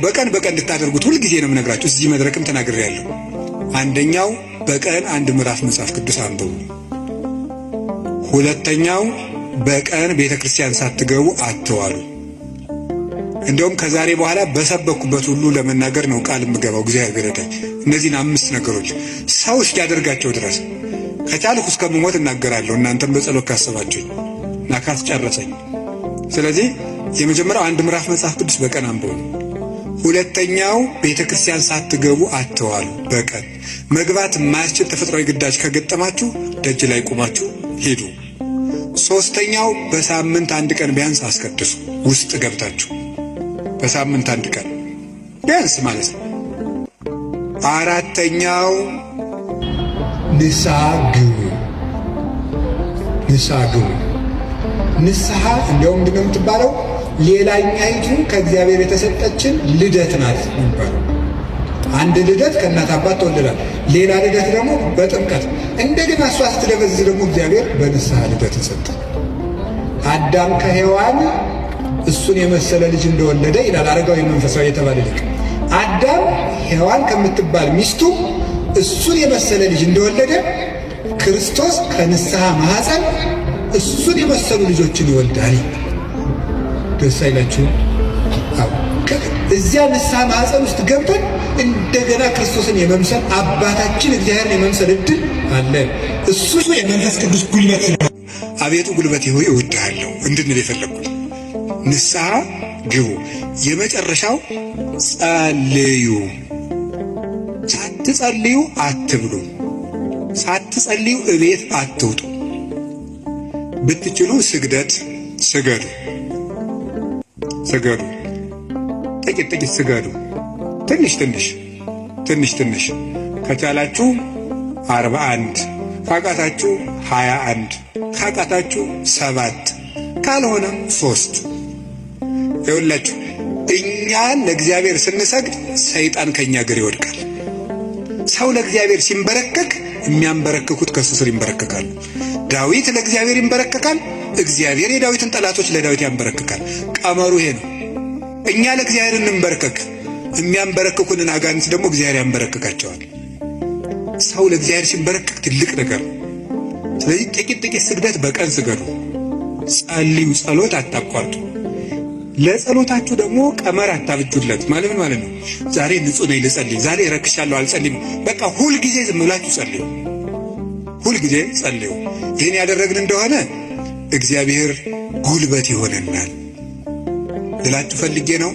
በቀን እንድታደርጉት ሁሉ ጊዜ ነው የምነግራችሁ። እዚህ መድረክም ተናግሬያለሁ። አንደኛው በቀን አንድ ምዕራፍ መጽሐፍ ቅዱስ አንብቡ። ሁለተኛው በቀን ቤተክርስቲያን ሳትገቡ አትዋሉ። እንደውም ከዛሬ በኋላ በሰበኩበት ሁሉ ለመናገር ነው ቃል የምገባው። እግዚአብሔር ገረዳኝ። እነዚህን 5 ነገሮች ሰው እስኪያደርጋቸው ድረስ ከቻልኩ እስከምሞት እናገራለሁ። እናንተም በጸሎት ካሰባችሁኝ እና ካስጨረሰኝ። ስለዚህ የመጀመሪያው አንድ ምዕራፍ መጽሐፍ ቅዱስ በቀን አንብቡ። ሁለተኛው ቤተክርስቲያን ሳትገቡ አትዋሉ። በቀን መግባት የማያስችል ተፈጥሯዊ ግዳጅ ከገጠማችሁ ደጅ ላይ ቆማችሁ ሄዱ። ሶስተኛው በሳምንት አንድ ቀን ቢያንስ አስቀድሱ። ውስጥ ገብታችሁ በሳምንት አንድ ቀን ቢያንስ ማለት ነው። አራተኛው ንስሐ ግቡ። ንስሐ እንደውም ምንድን ነው የምትባለው? ሌላኛይቱ ከእግዚአብሔር የተሰጠችን ልደት ናት የሚባለው። አንድ ልደት ከእናት አባት ተወልደናል። ሌላ ልደት ደግሞ በጥምቀት እንደገና እሷ ስትደበዝዝ ደግሞ እግዚአብሔር በንስሐ ልደትን ሰጠ። አዳም ከሔዋን እሱን የመሰለ ልጅ እንደወለደ ይላል አረጋዊ መንፈሳዊ የተባለ ልጅ። አዳም ሔዋን ከምትባል ሚስቱ እሱን የመሰለ ልጅ እንደወለደ ክርስቶስ ከንስሐ ማኅፀን እሱን የመሰሉ ልጆችን ይወልዳል። ደስ አይላችሁ? እዚያ ንስሐ ማኅፀን ውስጥ ገብተን እንደገና ክርስቶስን የመምሰል አባታችን እግዚአብሔርን የመምሰል እድል አለን። እሱ የመንፈስ ቅዱስ ጉልበት ነው። አቤቱ ጉልበቴ ሆይ እወድሃለሁ እንድንል የፈለግኩት ንስሐ ግቡ። የመጨረሻው ጸልዩ። ሳትጸልዩ አትብሉ። ሳትጸልዩ እቤት አትውጡ። ብትችሉ ስግደት ስገዱ። ጥቂት ስገዱ። ትንሽ ከቻላችሁ 41 ካቃታችሁ 21 ካቃታችሁ 7 ካልሆነ 3። ይኸውላችሁ እኛ ለእግዚአብሔር ስንሰግድ ሰይጣን ከኛ እግር ይወድቃል። ሰው ለእግዚአብሔር ሲንበረከክ የሚያንበረክኩት ከሱ ስር ይንበረከካሉ። ዳዊት ለእግዚአብሔር ይንበረከካል። እግዚአብሔር የዳዊትን ጠላቶች ለዳዊት ያንበረክካል። ቀመሩ ይሄ ነው። እኛ ለእግዚአብሔር እንንበረከክ፣ የሚያንበረክኩንን አጋንንት ደግሞ እግዚአብሔር ያንበረክካቸዋል። ሰው ለእግዚአብሔር ሲንበረከክ ትልቅ ነገር። ስለዚህ ጥቂት ስግደት በቀን ስገዱ። ጸልዩ። ጸሎት አታቋርጡ። ለጸሎታችሁ ደግሞ ቀመር አታብጁለት። ማለት ነው? ዛሬ ንጹህ ነኝ ልጸልይ፣ ዛሬ ረክሻለሁ አልጸልይም። በቃ ሁልጊዜ ዝም ብላችሁ ጸልዩ። ሁልጊዜ ጸልዩ። ይህን ያደረግን እንደሆነ እግዚአብሔር ጉልበት ይሆነናል ልላችሁ ፈልጌ ነው።